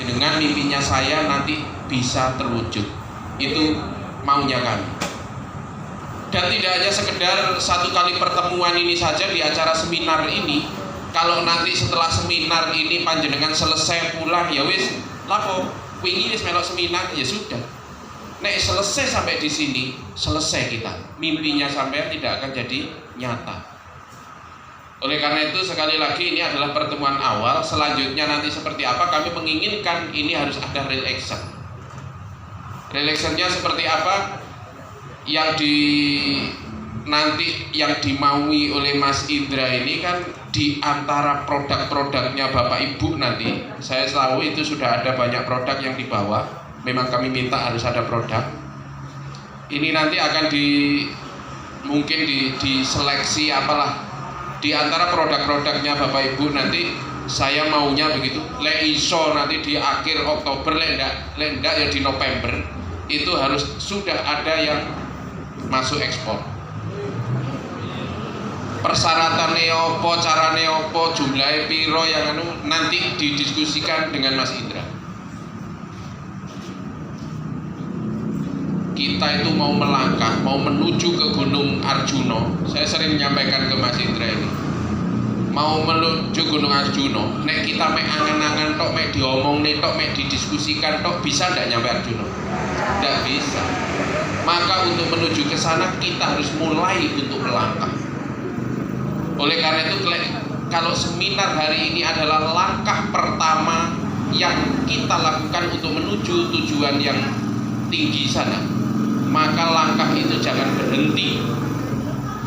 panjenengan, mimpinya saya nanti bisa terwujud. Itu maunya kami. Dan tidak hanya sekedar satu kali pertemuan ini saja di acara seminar ini. Kalau nanti setelah seminar ini panjenengan selesai pulang, ya wis lapo wingi wis melok seminar, ya sudah. Nek selesai sampai di sini, selesai kita. Mimpinya sampai tidak akan jadi nyata. Oleh karena itu sekali lagi ini adalah pertemuan awal. Selanjutnya nanti seperti apa, kami menginginkan ini harus ada real action. Real actionnya seperti apa? Yang nanti yang dimaui oleh Mas Indra ini kan di antara produk-produknya Bapak Ibu nanti, saya tahu itu sudah ada banyak produk yang dibawa. Memang kami minta harus ada produk. Ini nanti akan mungkin diseleksi apalah. Di antara produk-produknya Bapak Ibu nanti saya maunya begitu. Le iso nanti di akhir Oktober, lendak ya di November itu harus sudah ada yang masuk ekspor. Persyaratannya opo, carane opo, jumlahnya piro yang nanti didiskusikan dengan Mas Indra. Kita itu mau melangkah, mau menuju ke Gunung Arjuno. Saya sering menyampaikan ke Mas Indra ini, mau menuju Gunung Arjuno, nek kita mek angan-angan tok, mek diomong nih tok, mek didiskusikan tok, bisa ndak nyampe Arjuno? Ndak bisa. Maka untuk menuju ke sana kita harus mulai untuk melangkah. Oleh karena itu, kalau seminar hari ini adalah langkah pertama yang kita lakukan untuk menuju tujuan yang tinggi sana, maka langkah itu jangan berhenti.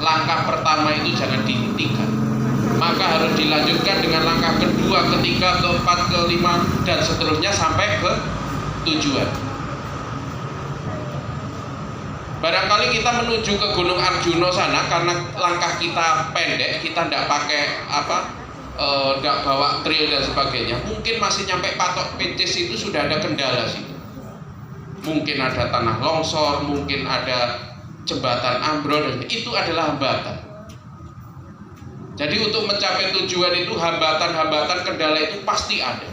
Langkah pertama itu jangan dihentikan, maka harus dilanjutkan dengan langkah kedua, ketiga, keempat, kelima, dan seterusnya sampai ke tujuan. Barangkali kita menuju ke Gunung Arjuno sana karena langkah kita pendek, kita tidak pakai tidak bawa trail dan sebagainya, mungkin masih nyampe patok Pecis itu sudah ada kendala sih. Mungkin ada tanah longsor, mungkin ada jembatan ambrol, dan itu adalah hambatan. Jadi untuk mencapai tujuan itu hambatan-hambatan, kendala itu pasti ada.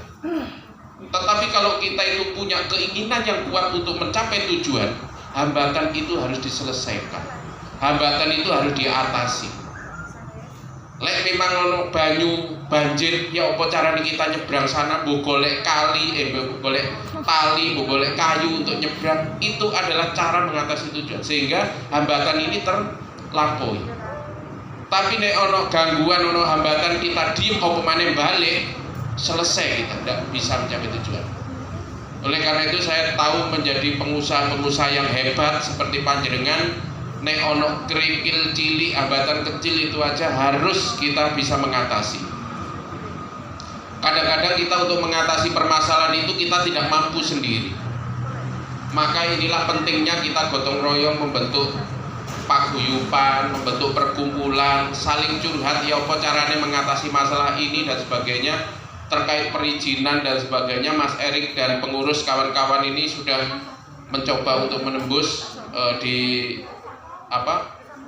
Tetapi kalau kita itu punya keinginan yang kuat untuk mencapai tujuan, hambatan itu harus diselesaikan. Hambatan itu harus diatasi. Lek memang ono banyu banjir, ya apa carane kita nyebrang sana, mbok golek kali, mbok golek tali, mbok golek kayu untuk nyebrang. Itu adalah cara mengatasi tujuan sehingga hambatan ini terlampaui. Tapi nek ono gangguan, ono hambatan, kita diem apa maneh balik, selesai, kita tidak bisa mencapai tujuan. Oleh karena itu saya tahu menjadi pengusaha-pengusaha yang hebat seperti panjenengan, nek ono kerikil cilik, hambatan kecil itu aja harus kita bisa mengatasi. Kadang-kadang kita untuk mengatasi permasalahan itu kita tidak mampu sendiri. Maka inilah pentingnya kita gotong royong, membentuk paguyuban, membentuk perkumpulan, saling curhat, ya apa caranya mengatasi masalah ini dan sebagainya. Terkait perizinan dan sebagainya, Mas Erik dan pengurus kawan-kawan ini sudah mencoba untuk menembus di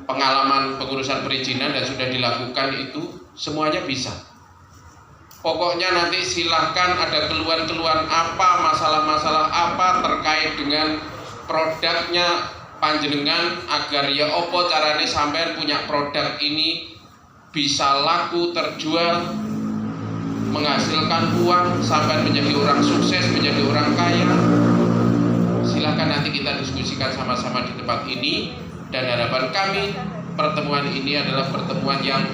pengalaman pengurusan perizinan dan sudah dilakukan, itu semuanya bisa. Pokoknya nanti silahkan ada keluhan-keluhan apa, masalah-masalah apa terkait dengan produknya panjenengan, agar ya opo carane sampean punya produk ini bisa laku, terjual, menghasilkan uang, sampai menjadi orang sukses, menjadi orang kaya. Silahkan nanti kita diskusikan sama-sama di tempat ini. Dan harapan kami pertemuan ini adalah pertemuan yang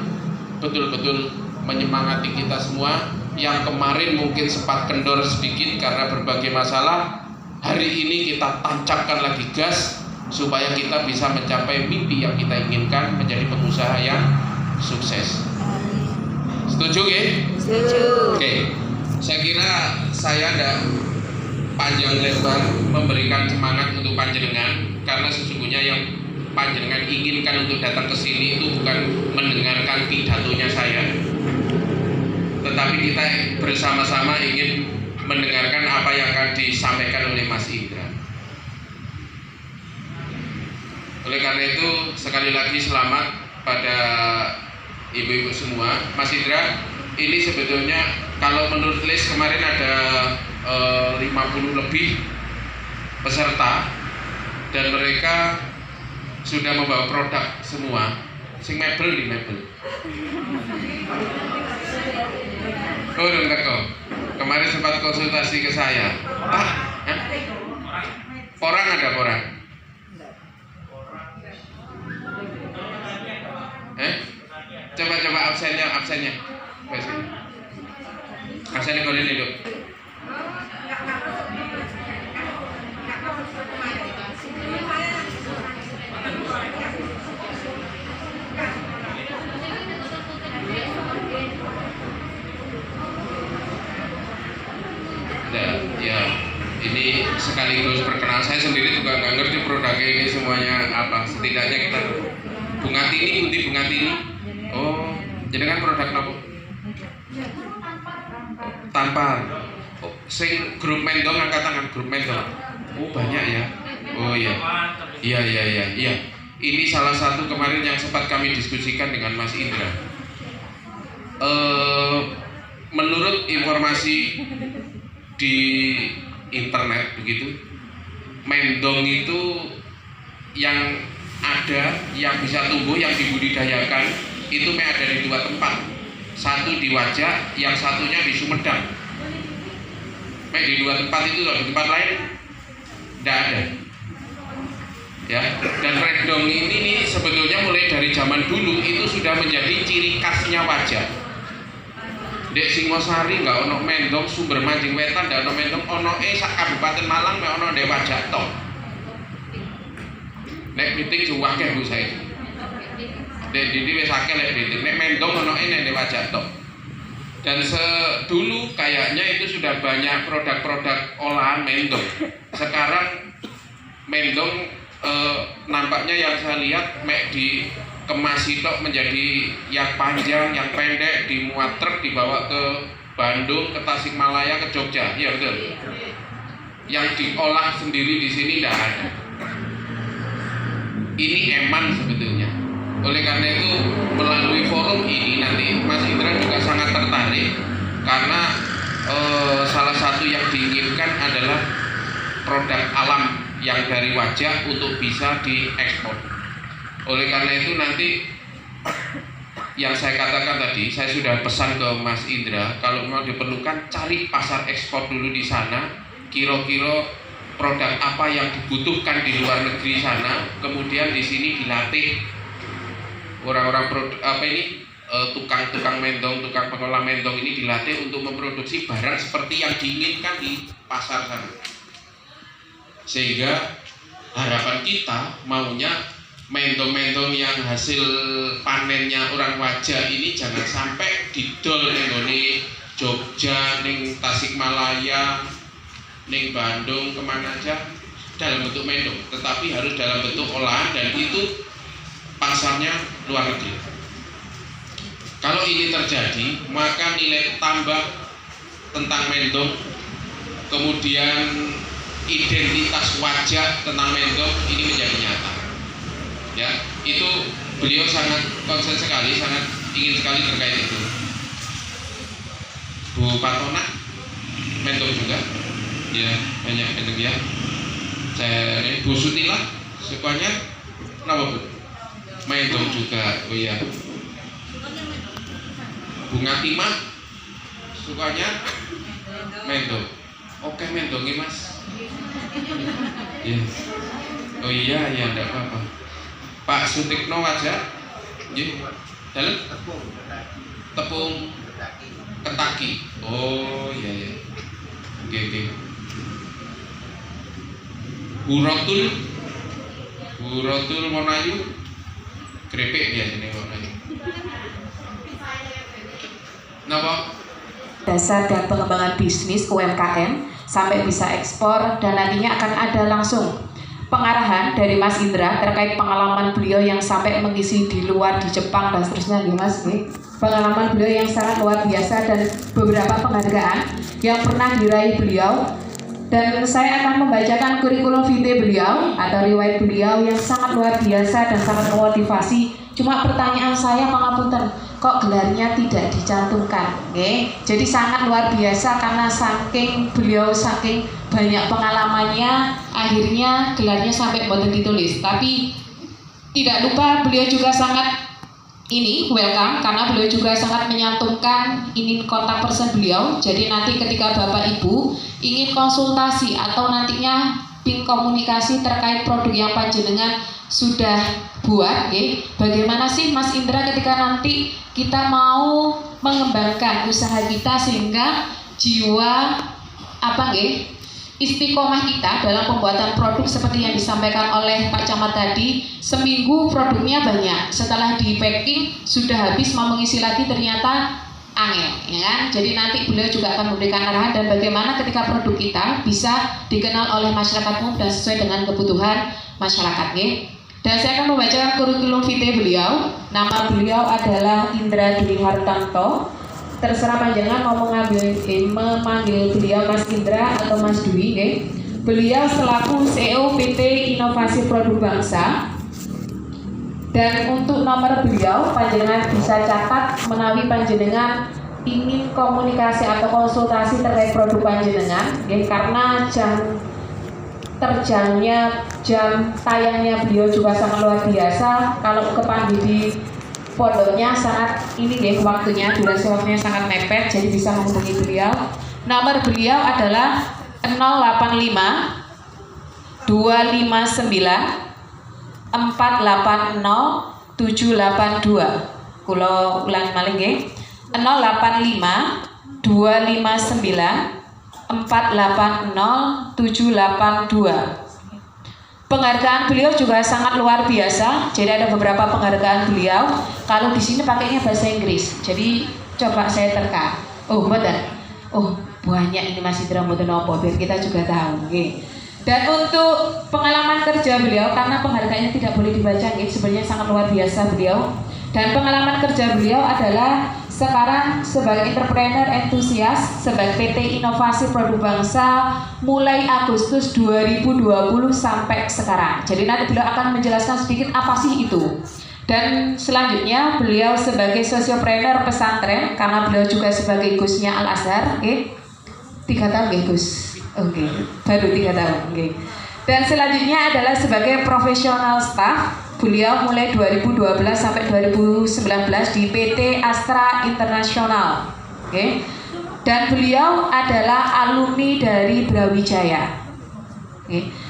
betul-betul menyemangati kita semua. Yang kemarin mungkin sempat kendor sedikit karena berbagai masalah, hari ini kita tancapkan lagi gas supaya kita bisa mencapai mimpi yang kita inginkan, menjadi pengusaha yang sukses. Setuju ya? Setuju. Oke, saya kira saya tidak panjang lebar memberikan semangat untuk panjenengan, karena sesungguhnya yang panjenengan inginkan untuk datang ke sini itu bukan mendengarkan pidatonya saya, tetapi kita bersama-sama ingin mendengarkan apa yang akan disampaikan oleh Mas Indra. Oleh karena itu sekali lagi selamat pada ibu-ibu semua. Mas Indra, ini sebetulnya kalau menurut list kemarin ada 50 lebih peserta, dan mereka sudah membawa produk semua. Sing mebel di mebel. Oh, dengar kok. Kemarin sempat konsultasi ke saya. Pak, porang ada porang? Coba absennya. Absennya kau ini dulu. Ya, ini sekaligus perkenalan. Saya sendiri juga nggak ngerti produknya ini semuanya apa. Setidaknya kita bunga tini. Oh, jadi kan produk apa? Tampar. Oh, sing grup mendong angkat tangan, grup mendong. Oh, banyak ya. Oh iya. Iya. Ini salah satu kemarin yang sempat kami diskusikan dengan Mas Indra. Menurut informasi di internet begitu, mendong itu yang ada, yang bisa tumbuh, yang dibudidayakan itu ada di 2 tempat. Satu di Wajak, yang satunya di Sumedang. Di 2 tempat itu, di tempat lain tidak ada. Ya, dan mendong ini sebetulnya mulai dari zaman dulu itu sudah menjadi ciri khasnya Wajak. Dek Singosari nggak ono mendong, Sumber Mancing Wetan nggak ono mendong, ono sak Kabupaten Malang nggak ono Dek Wajak tok. Nek meeting cuwak ya bu saya. Dek didi wes akeh lek meeting. Nek mendong ono nek Dek Wajak tok. Dan dulu kayaknya itu sudah banyak produk-produk olahan mendong. Sekarang mendong nampaknya yang saya lihat di kemas itu menjadi yang panjang, yang pendek, dimuat truk dibawa ke Bandung, ke Tasikmalaya, ke Jogja, iya betul. Yang diolah sendiri di sini tidak ada. Ini eman sebetulnya. Oleh karena itu melalui forum ini nanti Mas Indra juga sangat tertarik karena salah satu yang diinginkan adalah produk alam yang dari Wajak untuk bisa diekspor. Oleh karena itu nanti yang saya katakan tadi, saya sudah pesan ke Mas Indra, kalau mau diperlukan cari pasar ekspor dulu di sana, kira-kira produk apa yang dibutuhkan di luar negeri sana, kemudian di sini dilatih orang-orang tukang mendong, tukang pengolah mendong ini dilatih untuk memproduksi barang seperti yang diinginkan di pasar sana. Sehingga harapan kita maunya mendong-mendong yang hasil panennya orang Wajak ini jangan sampai didol ning Jogja, ning Tasikmalaya, ning Bandung, kemana aja dalam bentuk mendong, tetapi harus dalam bentuk olahan dan itu pasarnya luar negeri. Kalau ini terjadi, maka nilai tambah tentang mendong, kemudian identitas Wajak tentang mendong ini menjadi nyata. Ya, itu beliau sangat konsen sekali, sangat ingin sekali terkait itu. Bu Patona mendong juga, ya banyak mendong ya. Saya Bu Sutila sukanya kenapa Bu? Mendong juga, oh iya. Bunga Timah sukanya mendong. Oke mendongnya Mas. Ya. Oh iya ya enggak apa-apa. Pak Sutikno Wajak, dalam tepung ketaki. Oh iya. Oke. Burotul Monayu, keripik biasanya Monayu. Napa? Dasar dan pengembangan bisnis UMKM sampai bisa ekspor, dan nantinya akan ada langsung pengarahan dari Mas Indra terkait pengalaman beliau yang sampai mengisi di luar, di Jepang dan seterusnya ya Mas. Pengalaman beliau yang sangat luar biasa dan beberapa penghargaan yang pernah diraih beliau, dan saya akan membacakan kurikulum vitae beliau atau riwayat beliau yang sangat luar biasa dan sangat memotivasi Cuma pertanyaan saya pangapunten, kok gelarnya tidak dicantumkan? Jadi sangat luar biasa karena saking banyak pengalamannya, akhirnya gelarnya sampai boten ditulis. Tapi tidak lupa beliau juga sangat welcome karena beliau juga sangat menyantumkan ini kontak person beliau. Jadi nanti ketika Bapak Ibu ingin konsultasi atau nantinya ping komunikasi terkait produk yang panjenengan sudah buat, bagaimana sih Mas Indra ketika nanti kita mau mengembangkan usaha kita sehingga jiwa istiqomah kita dalam pembuatan produk seperti yang disampaikan oleh Pak Camat tadi, seminggu produknya banyak, setelah di packing sudah habis, mau mengisi lagi ternyata angel, ya kan? Jadi nanti beliau juga akan memberikan arahan dan bagaimana ketika produk kita bisa dikenal oleh masyarakat umum dan sesuai dengan kebutuhan masyarakat, Dan saya akan membaca kurikulum vitae beliau. Nama beliau adalah Indra Dwi Hartanto. Terserah panjangan mau memanggil beliau Mas Indra atau Mas Dwi. Beliau selaku CEO PT Inovasi Produk Bangsa. Dan untuk nomor beliau, panjenengan bisa catat menawi panjenengan ingin komunikasi atau konsultasi terkait produk panjenengan, karena jam tayangnya beliau juga sangat luar biasa. Kalau kepanggil di pondoknya sangat waktunya, durasi waktunya sangat mepet, jadi bisa menghubungi beliau. Nomor beliau adalah 085 259 480 782. Kula ulangi malih nggih. 085 259 480 782. Penghargaan beliau juga sangat luar biasa. Jadi ada beberapa penghargaan beliau. Kalau di sini pakainya bahasa Inggris. Jadi coba saya terka. Oh, betul. Oh, banyak ini Mas Indra mboten napa biar kita juga tahu, Dan untuk pengalaman kerja beliau, karena penghargaannya tidak boleh dibaca, sebenarnya sangat luar biasa beliau. Dan pengalaman kerja beliau adalah sekarang sebagai entrepreneur entusias sebagai PT Inovasi Produk Bangsa mulai Agustus 2020 sampai sekarang. Jadi nanti beliau akan menjelaskan sedikit apa sih itu. Dan selanjutnya beliau sebagai sosiopreneur pesantren karena beliau juga sebagai Gusnya Al Azhar, 3 tahun Gus. Baru 3 tahun. Dan selanjutnya adalah sebagai profesional staff. Beliau mulai 2012 sampai 2019 di PT Astra Internasional. Dan beliau adalah alumni dari Brawijaya.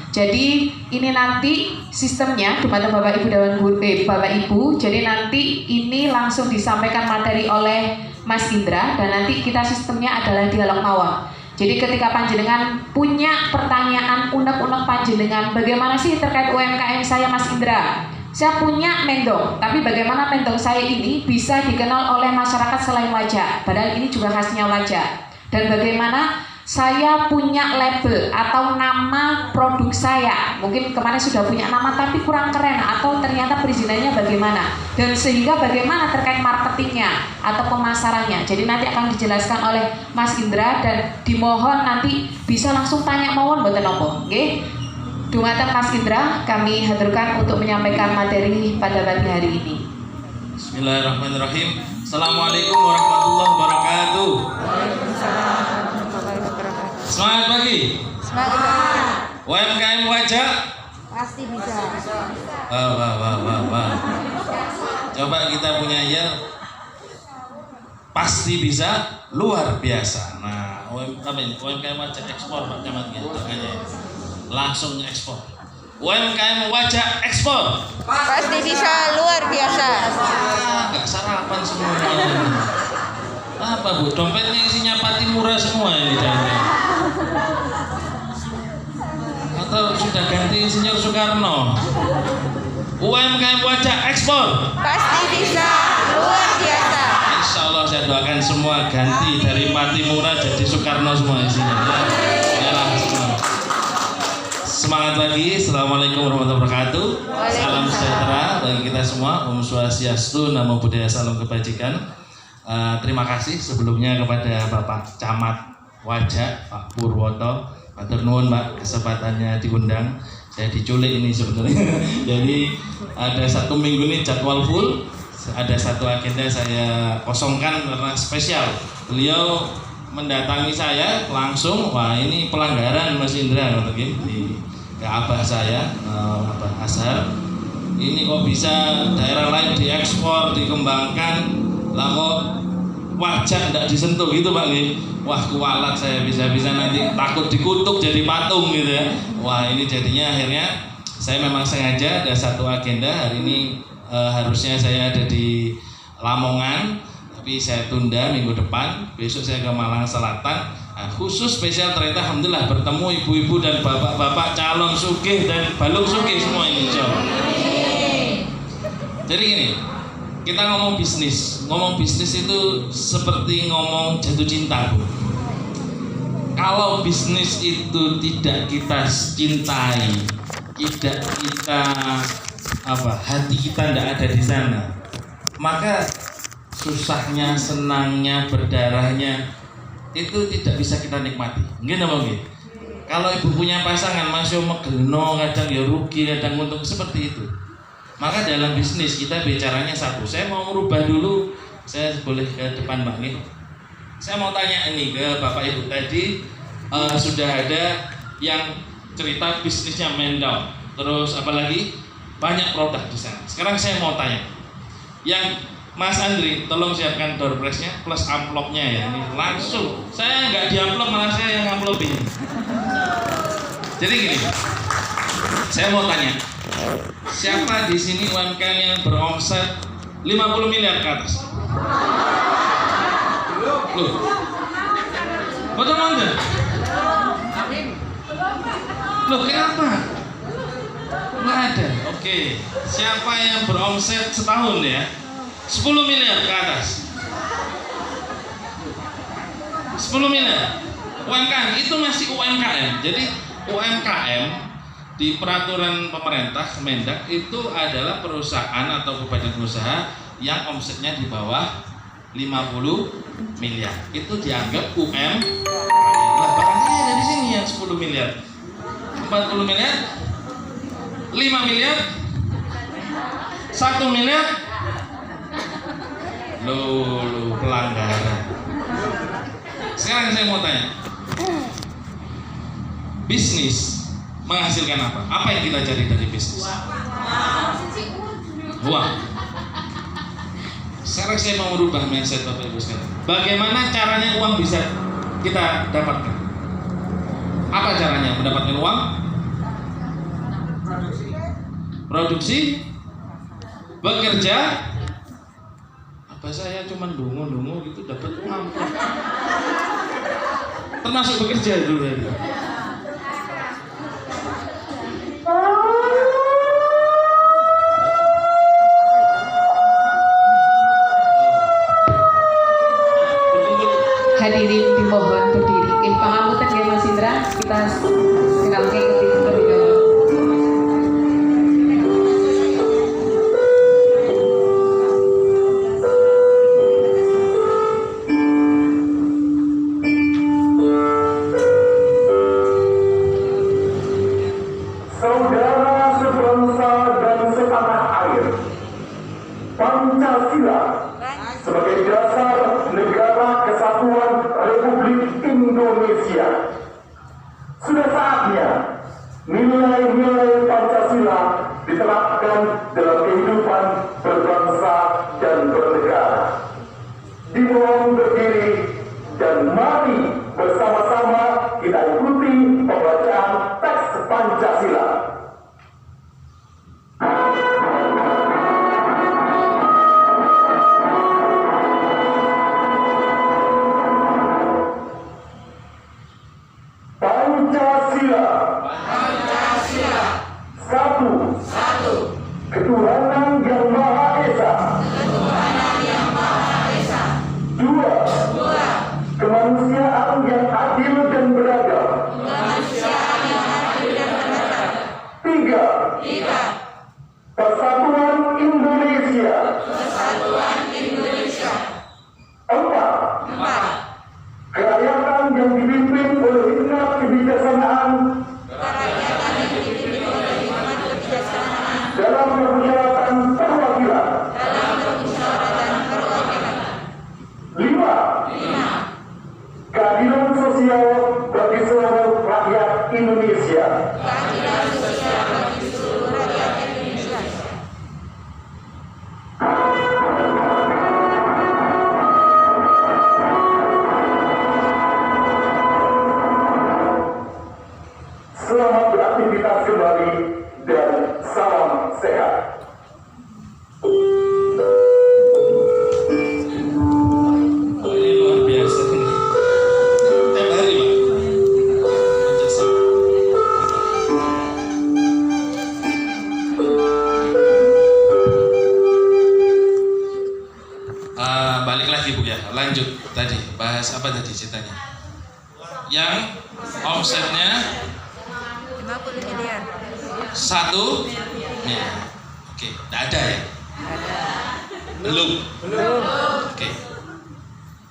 Jadi ini nanti sistemnya dumateng Bapak Ibu Dewan Guru, Bapak Ibu. Jadi nanti ini langsung disampaikan materi oleh Mas Indra dan nanti kita sistemnya adalah dialog mawon. Jadi ketika panjenengan punya pertanyaan unek-unek panjenengan, bagaimana sih terkait UMKM saya Mas Indra? Saya punya mendong, tapi bagaimana mendong saya ini bisa dikenal oleh masyarakat selain wajah? Padahal ini juga khasnya wajah. Dan bagaimana saya punya label atau nama produk saya, mungkin kemarin sudah punya nama tapi kurang keren atau ternyata perizinannya bagaimana, dan sehingga bagaimana terkait marketingnya atau pemasarannya. Jadi nanti akan dijelaskan oleh Mas Indra dan dimohon nanti bisa langsung tanya mawon mboten napa, nggih. Dumateng Mas Indra kami haturkan untuk menyampaikan materi pada pagi hari ini. Bismillahirrahmanirrahim. Assalamualaikum warahmatullahi wabarakatuh. Semangat pagi. Semangat. UMKM wajah Pasti bisa. Wah. Coba kita punya ya. Pasti bisa, luar biasa. Nah, UMKM wajah ekspor Pak Camat gitu kayaknya. Langsung ekspor. UMKM wajah ekspor. Pasti bisa, luar biasa. Enggak sarapan semuanya. Apa Bu? Dompetnya isinya pati murah semua ini jangan. Atau sudah ganti Insinyur Soekarno? UMKM wajah ekspor. Pasti bisa, luar biasa. Insya Allah saya doakan semua ganti dari pati murah jadi Soekarno semua isinya. Ya semua. Semangat lagi. Assalamualaikum warahmatullahi wabarakatuh. Salam sejahtera bagi kita semua. Om Swastiastu, Namo Buddhaya, salam kebajikan. Terima kasih sebelumnya kepada Bapak Camat Wajah, Pak Purwoto, Matur nuwun Pak, kesempatannya diundang. Saya diculik ini sebenarnya. Jadi ada 1 minggu ini jadwal full, ada 1 agenda saya kosongkan karena spesial. Beliau mendatangi saya langsung, wah ini pelanggaran Mas Indra di abah saya, Abah Azhar. Ini kok bisa daerah lain diekspor, dikembangkan, lah kok wajah tidak disentuh gitu Pak. Wah kualat saya, bisa-bisa nanti takut dikutuk jadi patung gitu ya. Wah ini jadinya akhirnya saya memang sengaja ada 1 agenda hari ini, harusnya saya ada di Lamongan, tapi saya tunda minggu depan. Besok saya ke Malang Selatan. Nah, khusus spesial ternyata alhamdulillah bertemu ibu-ibu dan bapak-bapak calon sugih dan balung sugih semua ini. Jadi gini, kita ngomong bisnis itu seperti ngomong jatuh cinta Bu. Kalau bisnis itu tidak kita cintai, tidak kita hati kita tidak ada di sana, maka susahnya, senangnya, berdarahnya itu tidak bisa kita nikmati. Mungkin apa mungkin? Kalau ibu punya pasangan masih megelno, kadang ya rugi, kadang untung, seperti itu. Maka dalam bisnis kita bicaranya satu. Saya mau merubah dulu. Saya boleh ke depan Mbak nih. Saya mau tanya ini ke Bapak Ibu tadi, sudah ada yang cerita bisnisnya mendown. Terus apalagi banyak produk di sana. Sekarang saya mau tanya, yang Mas Andri, tolong siapkan door prize-nya plus amplopnya ya. Ini langsung. Saya nggak diamplop, malah saya yang amplopin. Jadi gini, saya mau tanya, siapa di sini UMKM yang beromset 50 miliar ke atas? Loh, betul-betul? Loh, kenapa? Nggak ada. Oke, siapa yang beromset setahun ya 10 miliar ke atas? 10 miliar UMKM itu masih UMKM. Jadi UMKM di peraturan pemerintah Kemendak itu adalah perusahaan atau badan usaha yang omsetnya di bawah 50 miliar. Itu dianggap UMKM. Lah barangkali ada di sini yang 10 miliar, 40 miliar, 5 miliar, 1 miliar. Loh, pelanggaran. Sekarang saya mau tanya, bisnis menghasilkan apa? Apa yang kita cari dari bisnis? Uang. Sekarang saya mau merubah mindset Bapak Ibu sekalian. Bagaimana caranya uang bisa kita dapatkan? Apa caranya mendapatkan uang? Produksi, bekerja. Apa saya cuma dungu-dungu gitu dapat uang? Termasuk bekerja dulu tadi. Hadirin dimohon berdiri. Pangapunten nggih Mas Indra, kita tinggal ke terlebih dahulu. Saudara sebangsa dan setanah air, Pancasila sebagai dasar negara kesatuan Republik Indonesia. Sudah saatnya nilai-nilai Pancasila diterapkan dalam kehidupan berbangsa dan bernegara. Dimohon berdiri dan mari bersama-sama kita ikuti pembacaan teks Pancasila. Pancasila. Satu. Ketuhanan yang Maha Esa. Dua. Kemanusiaan yang adil dan beradab. Tiga. Persatuan Indonesia. Empat. Kerakyatan yang dipimpin oleh hikmat kebijaksanaan Indonesia. keadilan sosial bagi seluruh rakyat Indonesia. Selamat beraktivitas kembali dan salam sehat. Oh, ini luar biasa ini. Tiap hari, Pak. Jasa. Balik lagi Bu ya, lanjut tadi bahas apa tadi ceritanya? Yang omsetnya 50 miliar. 1 miliar. Oke, tidak ada ya? Belum. Oke.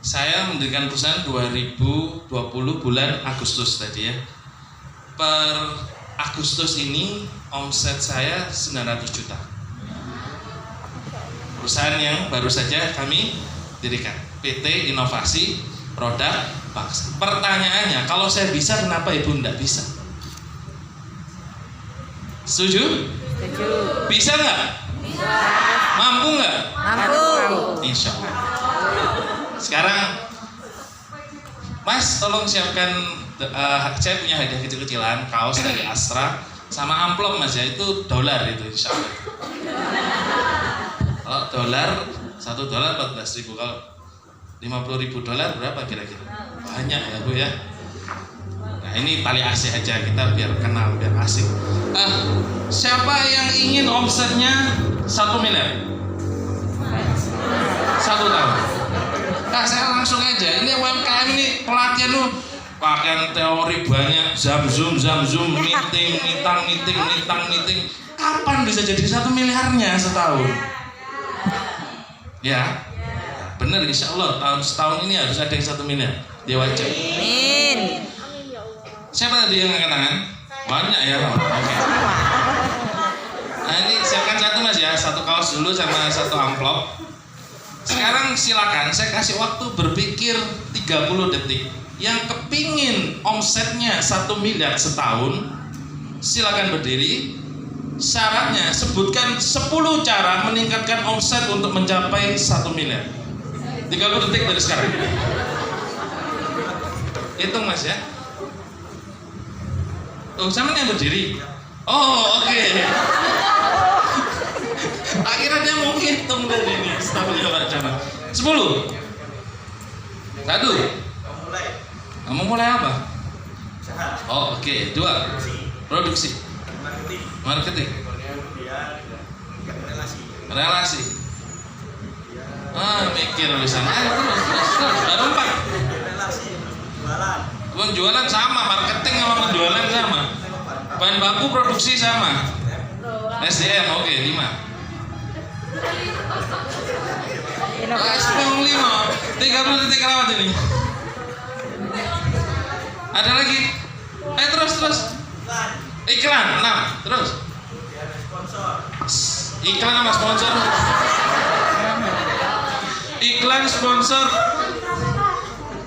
Saya mendirikan perusahaan 2020 bulan Agustus tadi ya. Per Agustus ini omset saya 900 juta. Perusahaan yang baru saja kami dirikan, PT Inovasi Produk Bangsa. Pertanyaannya, kalau saya bisa, kenapa Ibu tidak bisa? Setuju? Setuju. Bisa nggak? Bisa. Mampu nggak? Mampu. Insya Allah. Sekarang, Mas, tolong siapkan. Saya punya hadiah kecil-kecilan, kaos dari Astra, sama amplop Mas ya, itu dolar itu insya Allah. Kalau dolar, $1 14.000, kalau 50.000 dolar berapa kira-kira? Banyak ya Bu ya. Nah ini tali asih aja, kita biar kenal, biar asik. Siapa yang ingin omsetnya 1 miliar? 1 tahun. Nah saya langsung aja, ini UMKM ini pelatihan lu pakaian teori banyak, zam zoom, meeting. Kapan bisa jadi 1 miliarnya setahun? Ya, bener insya Allah setahun ini harus ada yang 1 miliar. Dia wajib. Amin. Siapa tadi yang angkat tangan? Banyak ya Pak. Oke. Nah ini siapkan 1 Mas ya, 1 kaos dulu sama 1 amplop. Sekarang silakan saya kasih waktu berpikir 30 detik. Yang kepingin omsetnya 1 miliar setahun, silakan berdiri. Syaratnya sebutkan 10 cara meningkatkan omset untuk mencapai 1 miliar. 30 detik dari sekarang. Hitung Mas ya. Oh, sama yang berdiri. Oh, oke. Akhirnya dia mau hitung dari ini. Astagfirullah, coba. 10. 1. Kamu mulai apa? Oh, oke. 2. Produksi. Marketing. Relasi. Mikir tulisan. Terus. Baru 4. Penjualan sama, marketing sama penjualan sama. Bahan baku produksi sama. SDM oke 5. Langsung 5. 30 detik lewat ini. Ada lagi? Terus. Iklan 6. Terus. Iklan sama sponsor. Iklan sponsor.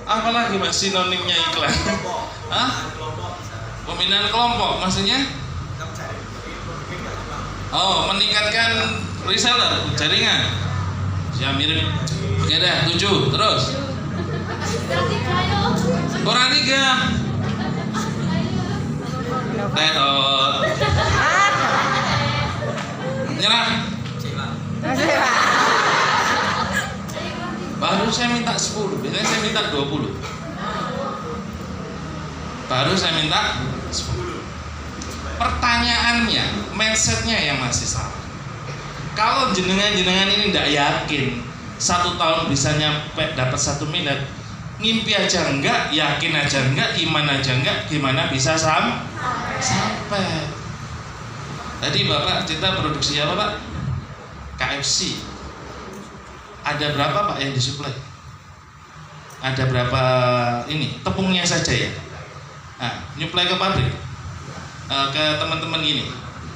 Apa lagi Mas sinonimnya iklan? Hah? Pembinaan kelompok maksudnya? Oh, meningkatkan reseller, jaringan. Ya mirip. Oke dah, 7. Terus. Kurang 3. Tetot. Nyerah. Baru saya minta 10, biasanya saya minta 20. Baru saya minta 10. Pertanyaannya, mindsetnya yang masih salah. Kalau jenengan ini tidak yakin 1 tahun bisa nyampe dapat 1 miliar, ngimpi aja enggak, yakin aja enggak, iman aja enggak, gimana bisa sampai? Tadi Bapak cerita produksi apa Pak? KFC. Ada berapa Pak yang disuplai? Ada berapa ini? Tepungnya saja ya. Nah, nyuplai ke pabrik, ke teman-teman gini.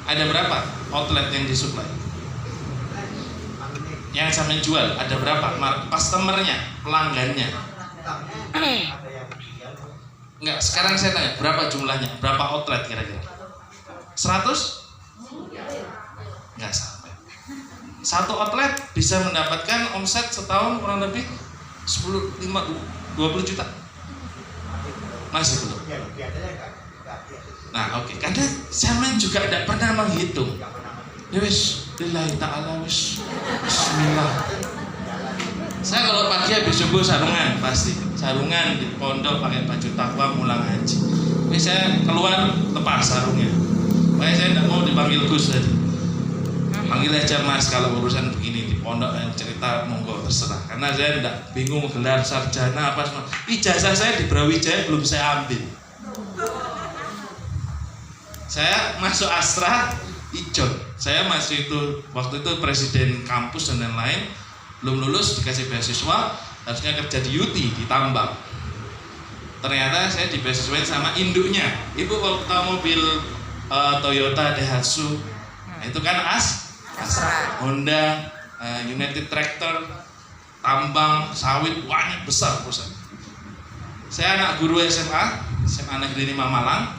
Ada berapa outlet yang disuplai? Yang sampai jual ada berapa? Customernya, pelanggannya. Enggak, sekarang saya tanya, berapa jumlahnya? Berapa outlet kira-kira? 100? Enggak sampai. Satu outlet bisa mendapatkan omset setahun kurang lebih 20 juta. Masih belum. Nah, oke. Karena zaman juga tidak pernah menghitung. Ya wis, lillahi ta'ala wis. Bismillah. Saya kalau pagi habis subuh sarungan pasti. Sarungan di pondok pakai baju takwa mulang haji. Ini saya keluar lepas sarungnya. Makanya saya tidak mau dipanggil Gus tadi. Panggil aja Mas kalau urusan begini di pondok yang cerita monggo terserah. Karena saya tidak bingung gelar sarjana apa semua. Ijazah saya di Brawijaya belum saya ambil. Saya masuk Astra Ijon. Saya masih itu waktu itu presiden kampus dan lain-lain. Belum lulus dikasih beasiswa, harusnya kerja di UT di tambang. Ternyata saya dibeasiswain sama induknya. Ibu kalau tahu mobil Toyota Daihatsu, itu kan Astra, Honda, United Tractor, tambang, sawit, banyak besar perusahaan. Saya anak guru SMA Negeri 5 Malang.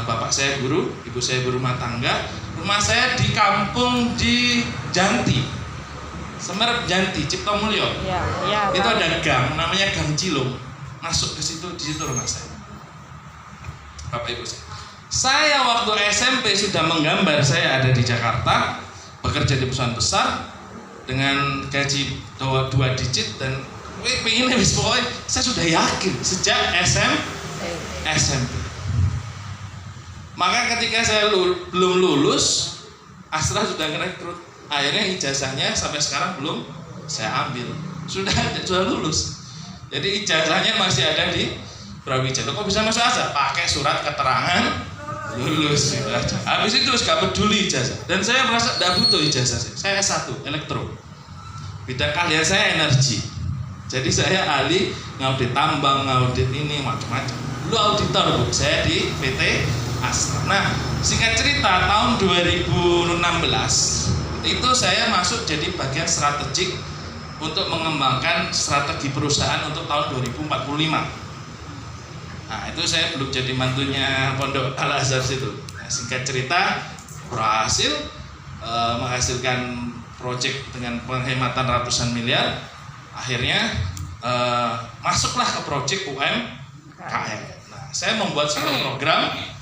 Bapak saya guru, ibu saya berumah tangga. Rumah saya di kampung di Janti. Semerep Janti, Cipto Mulyo. Ya, itu ada gang, namanya Gang Cilung. Masuk ke situ, di situ rumah saya. Bapak ibu saya. Saya waktu SMP sudah menggambar saya ada di Jakarta, bekerja di perusahaan besar dengan gaji 2 digit dan pengen habis pokoknya saya sudah yakin sejak SMP. Maka ketika saya belum lulus, Astra sudah ngerekrut. Akhirnya ijazahnya sampai sekarang belum saya ambil. Sudah lulus. Jadi ijazahnya masih ada di Brawijaya. Kok bisa masuk Astra? Pakai surat keterangan lulus. Habis itu gak peduli ijazah. Dan saya merasa tidak butuh ijazah. Saya S1 elektro. Bidang keahlian saya energi. Jadi saya ahli ngaudit tambang, ngaudit ini macam-macam. Lu auditor Bu, saya di PT Astra. Nah, singkat cerita tahun 2016 itu saya masuk jadi bagian strategik untuk mengembangkan strategi perusahaan untuk tahun 2045. Nah, itu saya belum jadi mantunya Pondok Al Azhar situ. Nah, singkat cerita berhasil menghasilkan proyek dengan penghematan ratusan miliar. Akhirnya masuklah ke proyek UMKM. Nah, saya membuat satu program.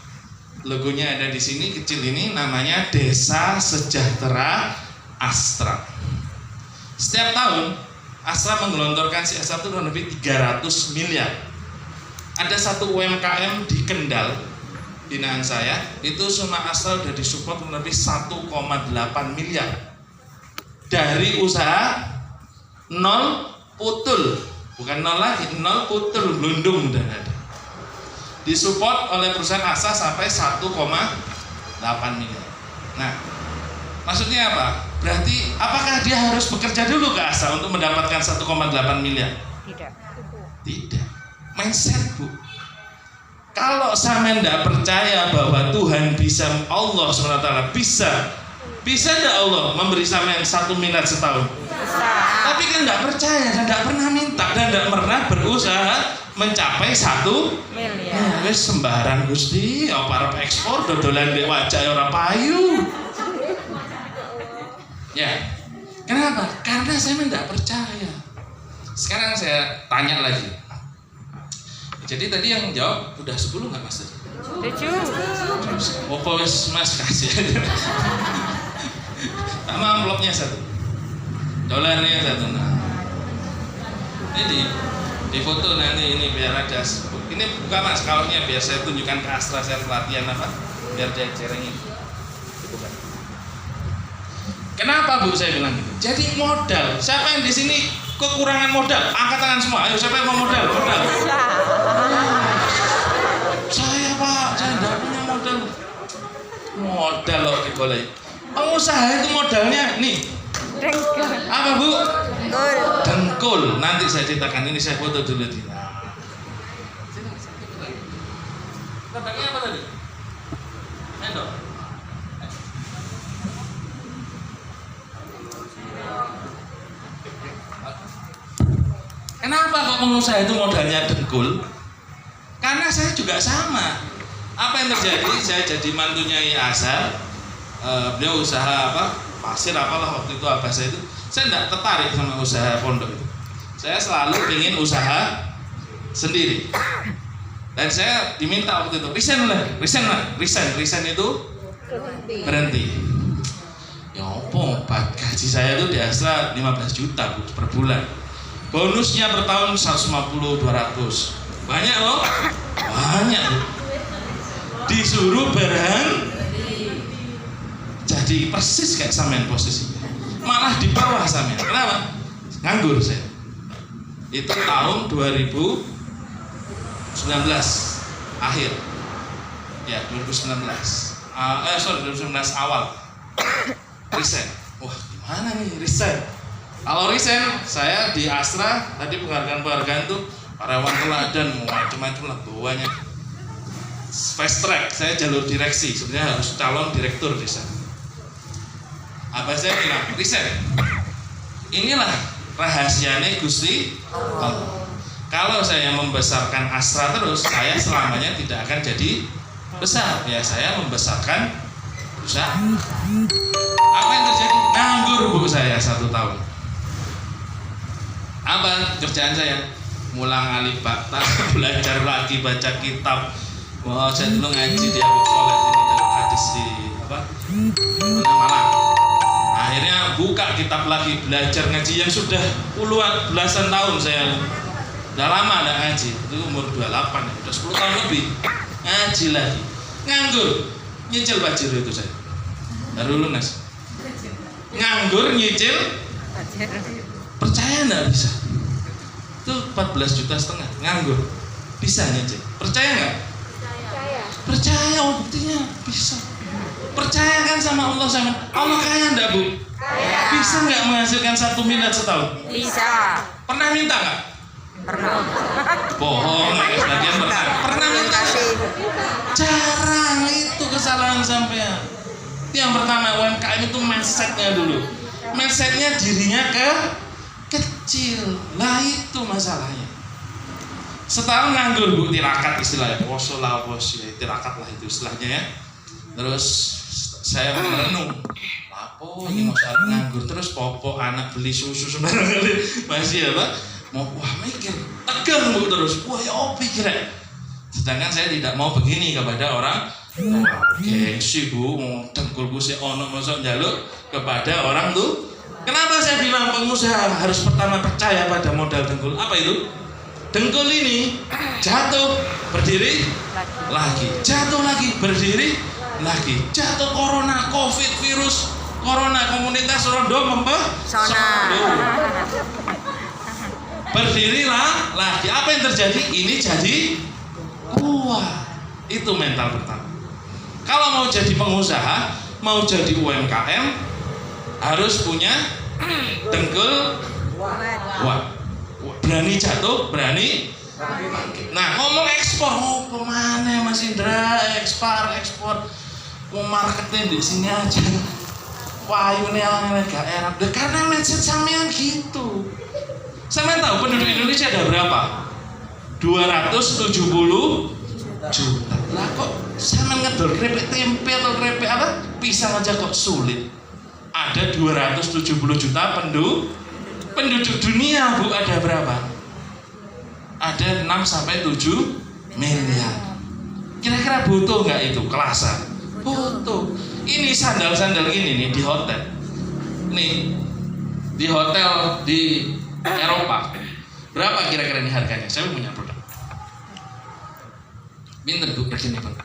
Logonya ada di sini kecil ini, namanya Desa Sejahtera Astra. Setiap tahun Astra menggelontorkan CSR itu kurang lebih 300 miliar. Ada satu UMKM di Kendal binaan saya, itu Suma Astra sudah disupport kurang lebih 1,8 miliar. Dari usaha nol putul, bukan nol lagi, nol putul, gelundung dan ada. Disupport oleh perusahaan Astra sampai 1,8 miliar. Nah, maksudnya apa? Berarti apakah dia harus bekerja dulu ke Astra untuk mendapatkan 1,8 miliar? Tidak. Mindset Bu. Kalau sampean tidak percaya bahwa Tuhan bisa, Allah SWT bisa tidak Allah memberi sampean 1 miliar setahun? Bisa. Tapi kan tidak percaya dan tidak pernah minta dan tidak pernah berusaha mencapai 1 miliar. Wes sembarang Gusti, apa arep ekspor dodolan mbek wajah ora payu. Ya. Kenapa? Karena saya tidak percaya. Sekarang saya tanya lagi. Jadi tadi yang jawab udah 10 nggak Mas? 7. Opo wes Mas kasih aja. Sama amplopnya 1. Dolarnya 1. Nah. Ini di foto nanti ini biar ada. Ini buka Mas kaosnya biar saya tunjukkan ke Astra saya pelatihan apa biar dia cerengin. Bukan. Kenapa Bu saya bilang gitu? Jadi modal. Siapa yang di sini kekurangan modal? Angkat tangan semua. Ayo siapa yang mau modal? Modal. Saya Pak, saya tidak punya modal. Modal loh digolek. Pengusaha itu modalnya nih. Dengkul. Apa Bu? Dengkul. Nanti saya ceritakan, ini saya foto dulu. Letaknya apa tadi? Sendok. Kenapa kok pengusaha itu modalnya dengkul? Karena nggak sama. Apa yang terjadi? Saya jadi mantunya Nyai Azhar, beliau usaha apa? Pasir apalah waktu itu abah saya itu. Saya tidak tertarik sama usaha pondok itu. Saya selalu ingin usaha sendiri. Dan saya diminta waktu itu resign itu berhenti. Ya apa? Gaji saya itu di Astra 15 juta per bulan. Bonusnya per tahun 150 200. Banyak loh. Banyak. Disuruh jadi persis kayak sampean posisinya. Malah di bawah sampean. Kenapa? Nganggur saya. Itu tahun 2019 akhir. Ya, 2019. 2019 awal. Resign. Wah, gimana nih resign? Kalau resign, saya di Astra tadi penghargaan tuh karyawan teladan macam-macam lah bawahnya. Fast track, saya jalur direksi, sebenarnya harus calon direktur di sana. Abah saya bilang, resign. Inilah rahasianya Gusti Allah. Kalau saya membesarkan Astra terus, saya selamanya tidak akan jadi besar. Ya, saya membesarkan perusahaan. Apa yang terjadi? Nganggur bu saya 1 tahun. Apa kerjaan saya? Mulang alif bata, belajar lagi baca kitab. Wah, saya dulu ngaji di Abu Soleh ini dari hadis di apa? Malang. Akhirnya buka kitab lagi, belajar ngaji yang sudah puluhan belasan tahun saya. Udah lama enggak ngaji. Itu umur 28 ya, udah 10 tahun lebih. Ngaji lagi. Nganggur. Nyicil bajir itu saya. Baru lunas. Nganggur nyicil. Percaya enggak bisa? Itu 14,5 juta nganggur. Bisa nyicil. Percaya enggak? Percaya, buktinya bisa. Percaya kan sama Allah sama Allah kaya enggak bu? Kaya. Bisa nggak menghasilkan 1 miliar setahun? Bisa. Pernah minta nggak? Pernah. Bohong, sebagian pernah. Pernah minta? Jarang, itu kesalahan sampean. Yang pertama UMKM itu mindsetnya dulu. Mindsetnya dirinya kecil. Lah itu masalahnya. Setahun nganggur bu, tirakat istilahnya. Wosolah wos ya, tirakat lah itu istilahnya ya. Terus saya merenung. Apa ini masalah nganggur terus popo anak beli susu sembarang kali masih apa? Mau wah mikir tegang bu terus. Wah ya opi kira. Sedangkan saya tidak mau begini kepada orang. Gengsi bu, dengkulku si ono masuk jaluk kepada orang tuh. Kenapa saya bilang pengusaha harus pertama percaya pada modal dengkul? Apa itu? Dengkul ini jatuh, berdiri lagi, jatuh lagi, berdiri lagi, jatuh corona, covid, virus, corona, komunitas rondo mempesona. Berdirilah lagi. Apa yang terjadi? Ini jadi kuat. Itu mental pertama. Kalau mau jadi pengusaha, mau jadi UMKM, harus punya dengkul kuat. Berani jatuh, berani. Nah, ngomong ekspor, oh kemana Mas Indra? Ekspor. Mau marketing di sini aja. Wayune yang gak enak. Karena mindset sampean gitu. Sampean tahu penduduk Indonesia ada berapa? 270 juta. Lah kok sampean ngedol krepek tempe atau krepek apa? Pisang aja kok sulit. Ada 270 juta penduduk dunia bu, ada berapa? Ada 6 sampai 7 miliar. Kira-kira butuh nggak itu kelasan? Butuh. Ini sandal-sandal gini nih di hotel. Nih di hotel di Eropa. Berapa kira-kira ini harganya? Saya punya produk. Pinter bu harganya bang?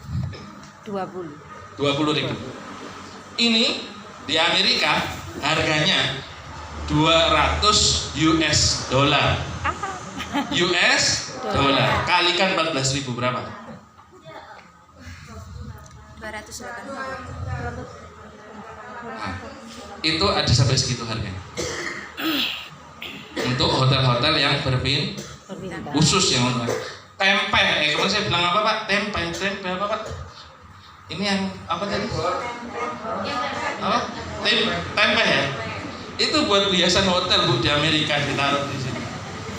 20.000. Ini di Amerika harganya 200 US dollar. Kalikan 14.000 berapa? 280. Nah, itu ada sampai segitu harganya. Untuk hotel-hotel yang khusus yang untuk tempe. Kemarin saya bilang apa pak? Tempe apa pak? Ini yang apa tadi? Apa? Tempe ya? Itu buat hiasan hotel bu di Amerika ditaruh di sini.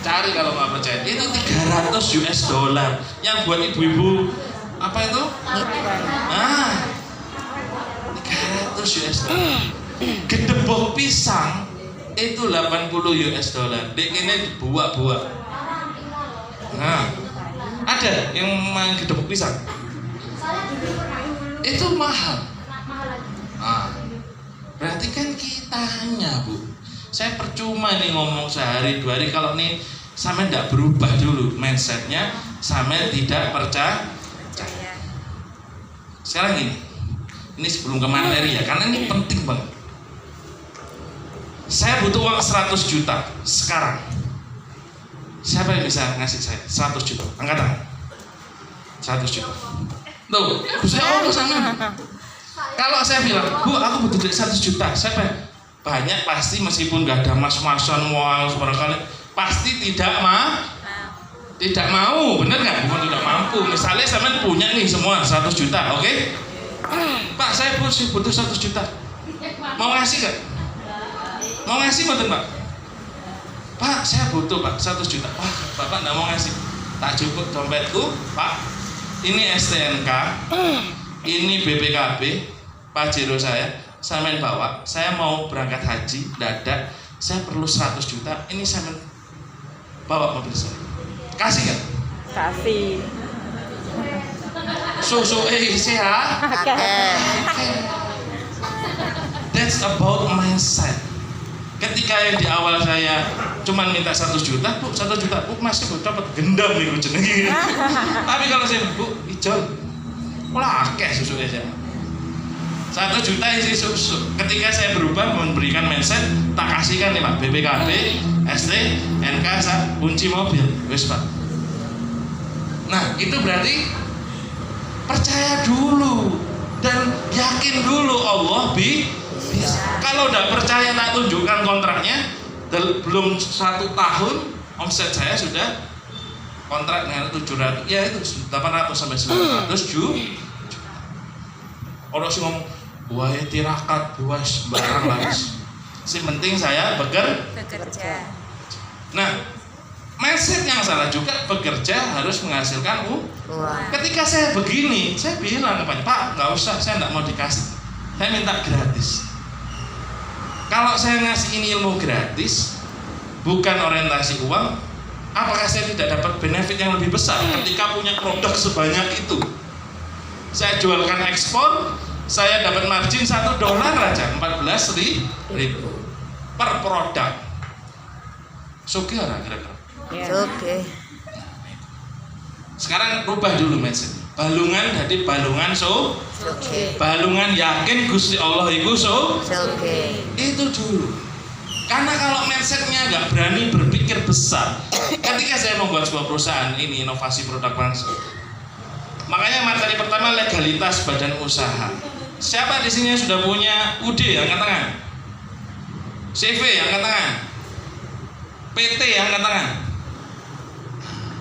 cari kalau nggak percaya. Itu 300 US dollar. Yang buat ibu-ibu apa itu? 300 US dollar. Gedebok pisang itu 80 US dollar. Dek ini buah-buah. Nah, ada yang main gedebok pisang. Itu mahal. Nah, berarti kan kitanya, Bu. Saya percuma nih ngomong sehari 2 hari kalau nih sampai tidak berubah dulu mindsetnya, sampai tidak percaya. Sekarang ini sebelum ke materi ya, karena ini penting banget. Saya butuh uang 100 juta sekarang. Siapa yang bisa ngasih saya 100 juta? Angkat tangan. 100 juta. Tuh, saya ke sana. Kalau saya bilang, Bu, aku butuh duit 100 juta. Siapa? Banyak pasti meskipun nggak ada mas-masan wow barangkali pasti tidak mau, bener nggak? Bukan tidak mampu. Misalnya sampean punya nih semua 100 juta, oke? Pak, saya butuh 100 juta. Mau ngasih nggak? Mau ngasih betul Pak? Pak, saya butuh Pak 100 juta. Wah, Bapak nggak mau ngasih. Tak cukup dompetku, Pak. Ini STNK, ini BPKB, Pajero saya main bawa. Saya mau berangkat haji, dadak. Saya perlu 100 juta. Ini saya bawa mobil saya. Kasih nggak? Kasih. Susu isi ya. That's about mindset. Ketika yang di awal saya cuma minta 100 juta, Bu, 100 juta, Bu, masih Bu, dapat gendam nih Bu jenenge. Tapi kalau saya, Bu, ijol, lah akeh susu aja. 1 juta isi susu. Ketika saya berubah memberikan mindset, tak kasihkan nih Pak, BPKB, ST, NK, kunci mobil, wes Pak. Nah, itu berarti percaya dulu dan yakin dulu Allah bisa. Kalau tidak percaya, tak tunjukkan kontraknya. Belum 1 tahun omset saya sudah kontrak dengan 700, ya itu 800 sampai 900 juta. Orang sih ngomong, wah tirakat, buas barang laris. Si penting saya bekerja. Nah, mindset yang salah juga, bekerja harus menghasilkan uang. Ketika saya begini, saya bilang kepada Pak, nggak usah, saya nggak mau dikasih. Saya minta gratis. Kalau saya ngasih ini ilmu gratis, bukan orientasi uang, apakah saya tidak dapat benefit yang lebih besar ketika punya produk sebanyak itu? Saya jualkan ekspor, saya dapat margin $1 aja, 14.000 per produk. Oke orang kira-kira? Oke. Sekarang rubah dulu mindset. Balungan jadi balungan balungan yakin Gusti Allah itu itu dulu. Karena kalau mindsetnya nggak berani berpikir besar, ketika saya membuat sebuah perusahaan ini inovasi produk bangsa, makanya materi pertama legalitas badan usaha. Siapa di sini yang sudah punya UD angkat tangan? CV angkat tangan? PT angkat tangan?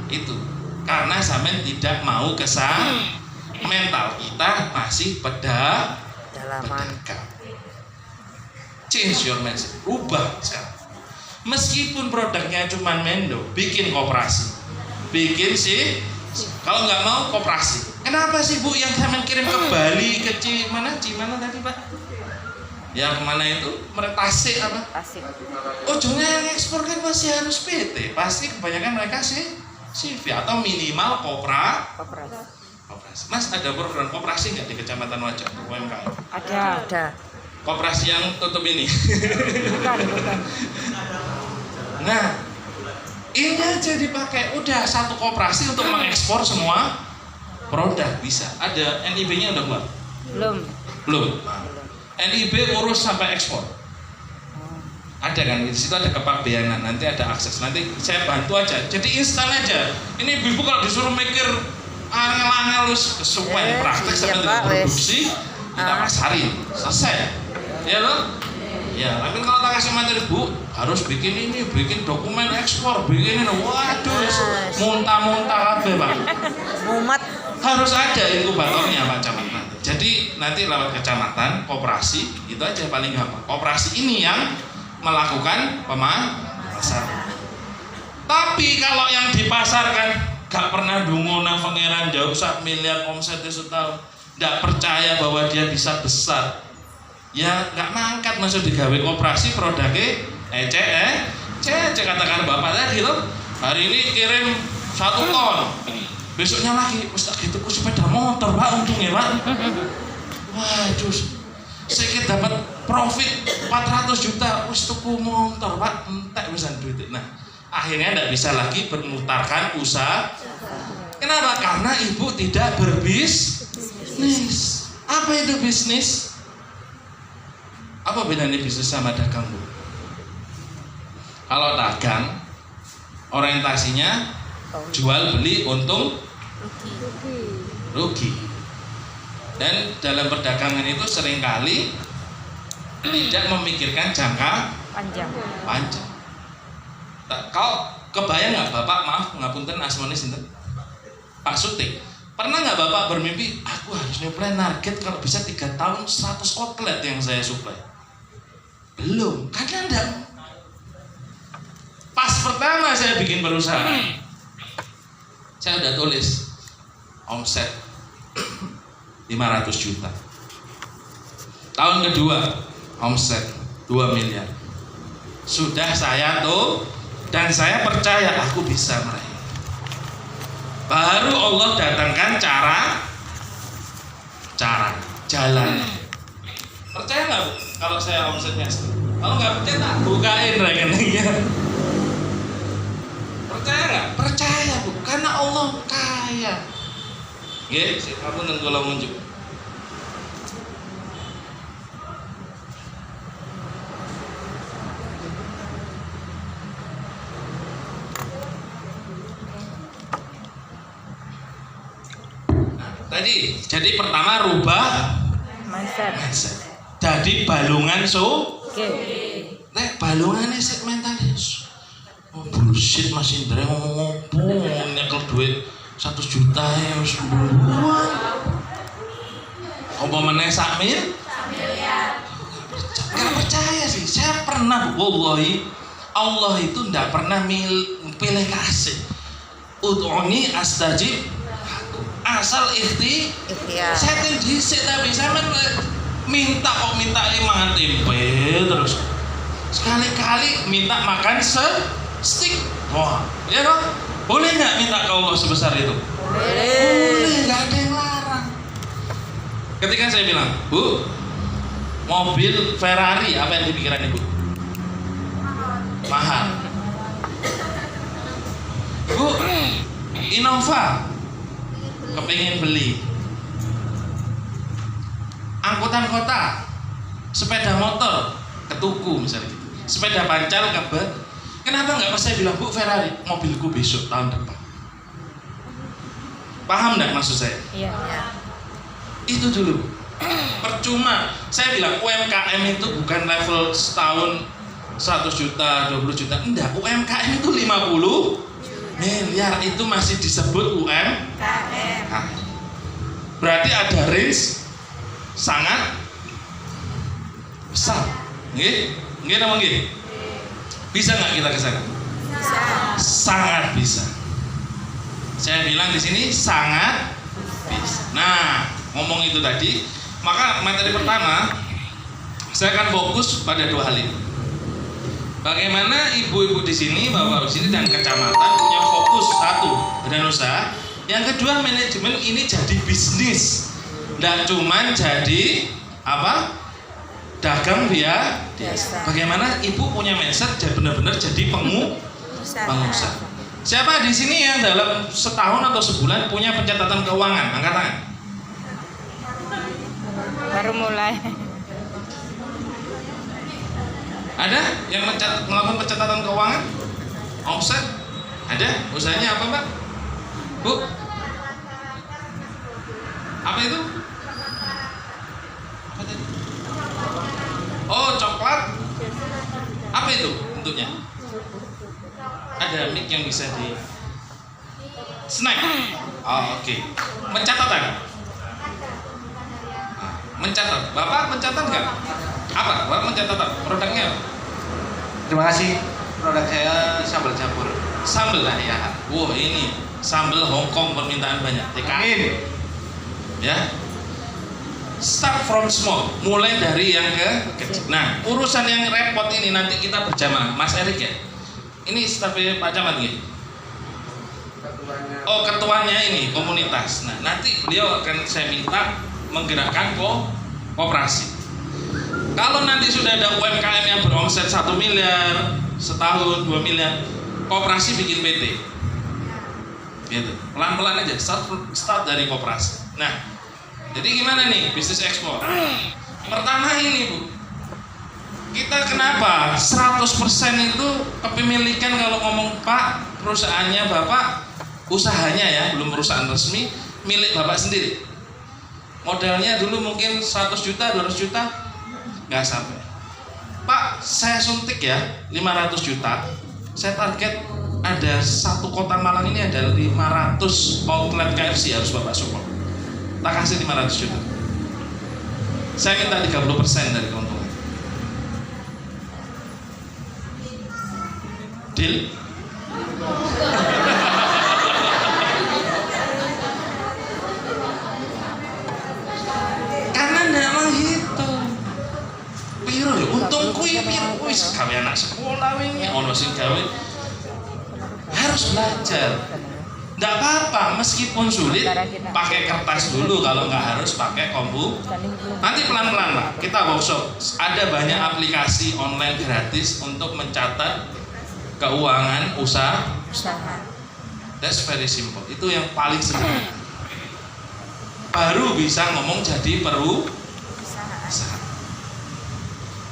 Itu karena sampean tidak mau kesana. Mental kita masih pedagang. Change your mindset, rubah sekarang. Meskipun produknya cuma mendo, bikin koperasi, bikin sih. Kalau nggak mau koperasi. Kenapa sih Bu yang sampean kirim ke Bali, ke Cimana tadi Pak? Yang mana itu? Tasik apa? Tasik. Ujungnya yang ekspor kan masih harus PT. Pasti kebanyakan mereka sih CV atau minimal koperasi. Mas, ada program koperasi nggak di Kecamatan Wajah UMKM? Ada. Koperasi yang tutup ini. Bukan. Nah, ini aja dipakai. Udah satu koperasi untuk mengekspor semua produk bisa. Ada NIB-nya udah keluar? Belum. NIB urus sampai ekspor. Ada kan, di situ ada kepabeanan, nanti ada akses, nanti saya bantu aja. Jadi instan aja. Ini ibu kalau disuruh mikir angel-angel kesuwen praktek sampai produksi, kita pasarin, selesai. Ya loh? Ya, tapi kalau tak kasih materi Bu, harus bikin ini, bikin dokumen ekspor, bikin ini, waduh, muntah-muntah apa Pak? Mumet. Harus ada inkubatornya Pak Camat. Jadi nanti lewat kecamatan, koperasi, itu aja paling gampang. Koperasi ini yang melakukan pemasaran. Tapi kalau yang dipasarkan gak pernah dungo nang pangeran jauh 1 miliar omsetnya setahun, gak percaya bahwa dia bisa besar, ya gak mangkat masuk digawe operasi produknya katakan bapak tadi loh, hari ini kirim 1 ton, besoknya lagi Ustaz gitu ku sepeda motor pak untungnya pak. Waduh, saya dapat profit 400 juta, wis tuku motor pak, entek wisan duit. Nah, akhirnya tidak bisa lagi memutarkan usaha. Kenapa? Karena ibu tidak berbisnis. Apa itu bisnis? Apa bedanya bisnis sama dagang, Bu? Kalau dagang, orientasinya jual beli untung rugi. Dan dalam perdagangan itu seringkali tidak memikirkan jangka panjang. Kau kebayang nggak Bapak, maaf ngapunten asmane sinten? Pak Sutik. Pernah nggak Bapak bermimpi, aku harus nyuplai target kalau bisa 3 tahun 100 outlet yang saya suplai? Belum, karena enggak. Pas pertama saya bikin perusahaan, saya udah tulis omset 500 juta. Tahun kedua omset 2 miliar. Sudah saya tuh, dan saya percaya aku bisa meraih. Baru Allah datangkan cara jalan. Percaya nggak Bu? Kalau saya omsetnya, kalau nggak percaya tak bukain rekeningnya. Percaya nggak? Percaya Bu, karena Allah kaya. Nggih, aku nang kula ngunjuk. Tadi, jadi pertama rubah mindset. Jadi balungan nek balungane sik mentalis. Oh bullshit Mas Indra ngomong nyekel duit 100 juta ya wis buruan. Apa meneh sak miliar? Gak percaya sih. Saya pernah wallahi Allah itu ndak pernah pilih kasih. Ud'uni astajib, asal ikhtiar. Saya dhisik tapi sampean minta mangan tempe terus. Sekali-kali minta makan stick. Wah, ya dong. Boleh nggak minta ke Allah sebesar itu? Boleh, nggak ada yang larang. Ketika saya bilang, Bu, mobil Ferrari apa yang dipikiran Ibu? Mahal. Bu, Innova kepingin beli. Angkutan kota, sepeda motor ketuku misalnya gitu. Sepeda pancal kabar. Kenapa nggak pas saya bilang, Bu, Ferrari mobilku besok tahun depan? Paham nggak maksud saya? Iya. Itu dulu. Percuma. Saya bilang UMKM itu bukan level setahun 100 juta, 20 juta. Enggak, UMKM itu 50 miliar itu masih disebut UMKM. Berarti ada range sangat besar. Nggih nama nggih. Bisa nggak kita ke sana? Bisa. Sangat bisa. Saya bilang di sini sangat bisa. Nah, ngomong itu tadi, maka materi pertama saya akan fokus pada 2 hal ini. Bagaimana ibu-ibu di sini, bapak di sini dan kecamatan punya fokus, 1 badan usaha, yang kedua manajemen ini jadi bisnis, dan cuman jadi apa? Dagang biasa. Bagaimana ibu punya mindset benar-benar jadi pengusaha. Siapa di sini yang dalam setahun atau sebulan punya pencatatan keuangan? Angkat tangan. Baru mulai. Ada yang melakukan pencatatan keuangan? Omset? Ada? Usahanya apa, Mbak? Bu? Apa itu? Apa tadi? Oh, coklat. Apa itu bentuknya? Ada mic yang bisa di snack. Oh, oke. Pencatatan. Mencatat. Bapak mencatat nggak? Apa? Bapak mencatat produknya? Terima kasih. Produk saya sambal campur. sambel lah ya. Wah ini sambel Hongkong permintaan banyak. TKM. Ya. Start from small, mulai dari yang kecil. Nah, urusan yang repot ini nanti kita berjamaah, Mas Erik ya. Ini stafnya Pak Camat gitu. Oh, ketuanya ini komunitas. Nah, nanti beliau akan saya minta menggerakkan koperasi. Kalau nanti sudah ada UMKM yang beromset 1 miliar setahun, 2 miliar, koperasi bikin PT. Gitu. Pelan-pelan aja, start dari koperasi. Nah, jadi gimana nih bisnis ekspor? Pertama ini Bu, kita kenapa 100% itu kepemilikan kalau ngomong Pak, perusahaannya Bapak, usahanya ya, belum perusahaan resmi, milik Bapak sendiri. Modalnya dulu mungkin 100 juta, 200 juta, nggak sampai. Pak, saya suntik ya 500 juta, saya target ada satu kota Malang ini ada 500 outlet KFC harus Bapak support. Tak kasih 500 juta. Saya minta 30% dari keuntungan. Deal? Karena ndak menghitung. Piro lho untung kuwi piro wis gawe anak sekolah wingi ono sing gawe. Harus belajar. Nggak apa-apa, meskipun sulit, pakai kertas dulu kalau nggak harus pakai komputer. Nanti pelan-pelan Pak, kita workshop. Ada banyak aplikasi online gratis untuk mencatat keuangan usaha. That's very simple. Itu yang paling sederhana. Baru bisa ngomong jadi perusahaan.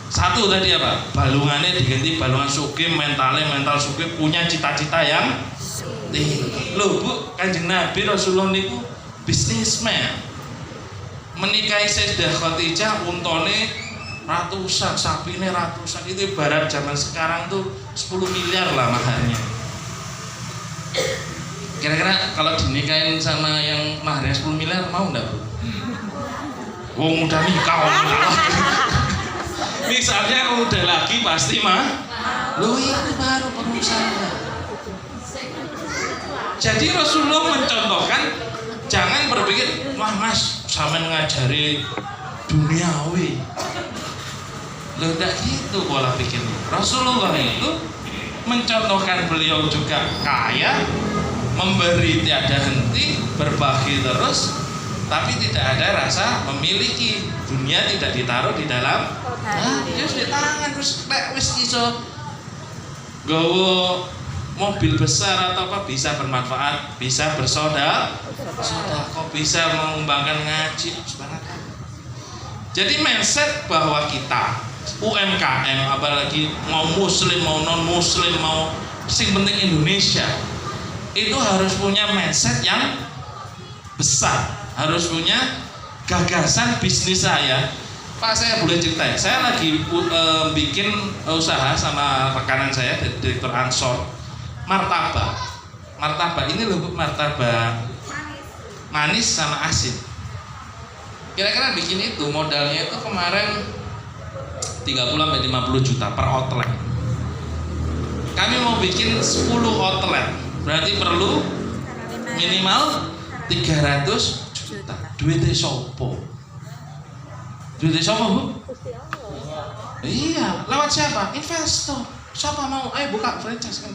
Satu tadi apa? Balungannya diganti balungan sugih, mental sugih, punya cita-cita yang loh Bu, Kanjeng Nabi Rasulullah niku bisnismen. Menikahi Sayyidah Khadijah untone ratusan, sapine ratusan. Itu ibarat zaman sekarang tuh 10 miliar lah maharnya. Kira-kira kalau dinikahin sama yang maharnya 10 miliar mau enggak Bu? Wong udah nikah misalnya udah lagi pasti mah. Loh itu baru perusahaan. Jadi Rasulullah mencontohkan jangan berpikir wah Mas sampean ngajari duniawi. Loh enggak gitu pola pikirnya. Rasulullah itu mencontohkan beliau juga kaya, memberi tiada henti, berbagi terus, tapi tidak ada rasa memiliki. Dunia tidak ditaruh di dalam dia sudah tangan terus wis iso gowo mobil besar atau apa bisa bermanfaat, bisa bersodak, kok bisa mengembangkan ngaji, subhanallah. Jadi mindset bahwa kita UMKM, apalagi mau muslim mau non muslim mau sing penting Indonesia, itu harus punya mindset yang besar, harus punya gagasan bisnis saya. Pak, saya boleh cerita ya, saya lagi bikin usaha sama rekanan saya, Direktur Ansor. Martabak ini loh martabak manis sama asin. Kira-kira bikin itu modalnya itu kemarin 30-50 juta per outlet. Kami mau bikin 10 outlet, berarti perlu minimal 300 juta. Duitnya sopo? Duitnya sopo Bu? Iya, lewat siapa? Investor. Siapa mau? Ayo buka franchise kan.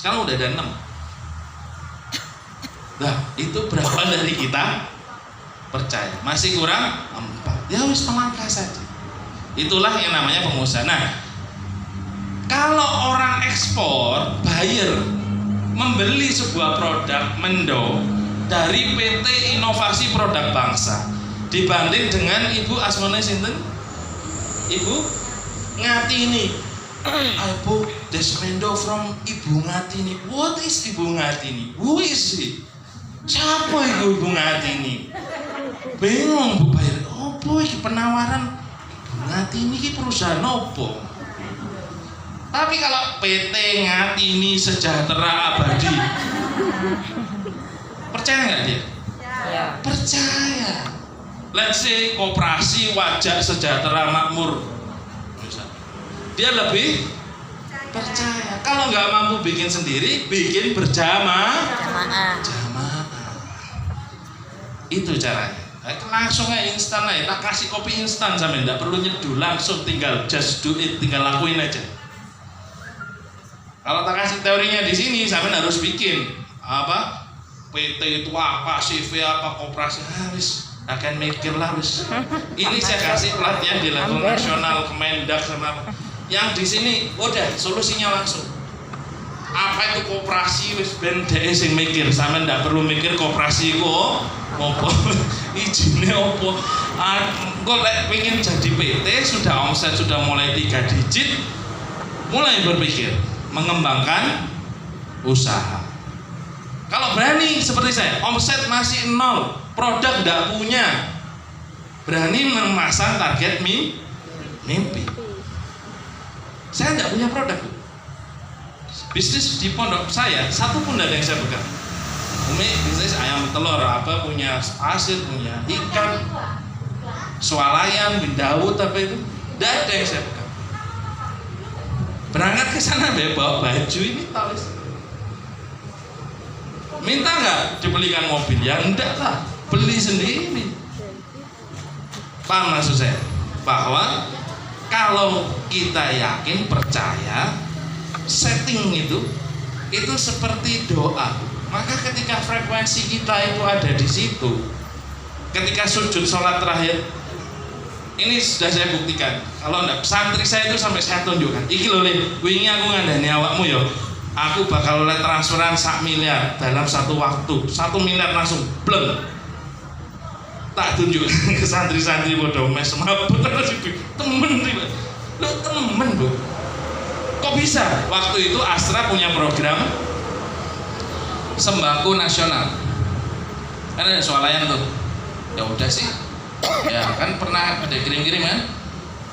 Sekarang udah ada 6. Nah, itu berapa dari kita percaya? Masih kurang 4. Ya wis melangkah saja. Itulah yang namanya pengusaha. Nah, kalau orang ekspor, buyer membeli sebuah produk Mendo dari PT Inovasi Produk Bangsa dibanding dengan Ibu Asmone sinten? Ibu Ngatini. I bought this Mendo from Ibu Ngatini. What is Ibu Ngatini? Who is she? Siapa itu Ibu Ngatini? Bingung Bu bayar. Opo iki penawaran Ibu Ngatini iki perusahaan opo? Tapi kalau PT Ngatini Sejahtera Abadi, percaya nggak dia? Ya. Percaya. Let's say Koperasi Wajak Sejahtera Makmur, dia lebih percaya. Kalau nggak mampu bikin sendiri, bikin berjamaah. Jamaah. Itu caranya. Langsung aja instan aja. Tak kasih kopi instan sampe, nggak perlu nyeduh, langsung tinggal just do it, tinggal lakuin aja. Kalau tak kasih teorinya di sini, sampe harus bikin apa? PT itu apa, CV apa, koperasi, habis akan mikir lah wis. Ini saya kasih pelatihan di level nasional, Kemendak sama apa. Yang di sini udah solusinya langsung. Apa itu koperasi wis ben dhek sing mikir, sampean ndak perlu mikir koperasi kok opo. Ijine opo. Engko lek pengen jadi PT sudah omset sudah mulai 3 digit, mulai berpikir mengembangkan usaha. Kalau berani seperti saya, omset masih 0, produk ndak punya, berani memasang target mimpi. Saya nggak punya produk. Bisnis di pondok saya satu pun tidak ada yang saya pegang. Bisnis ayam telur apa, punya pasir, punya ikan, swalayan, bindawut apa itu, tidak ada yang saya pegang. Berangkat ke sana bawa baju ini talis. Minta nggak dibelikan mobil? Ya enggak lah, beli sendiri. Paham maksud saya? Bahwa kalau kita yakin, percaya, setting itu seperti doa. Maka ketika frekuensi kita itu ada di situ, ketika sujud sholat terakhir, ini sudah saya buktikan. Kalau enggak, santri saya itu sampai saya tunjukkan. Iki lho, wingi aku ngandani awakmu ya. Aku bakal oleh transferan 1 miliar dalam satu waktu. 1 miliar langsung bleng. Tak tunjukkan ke santri-santri bodoh mes mabuk temen riba. Lo temen Bu. Kok bisa? Waktu itu Astra punya program sembako nasional. Kan ada swalayan tuh. Ya udah sih. Ya kan pernah ada kirim-kirim kan?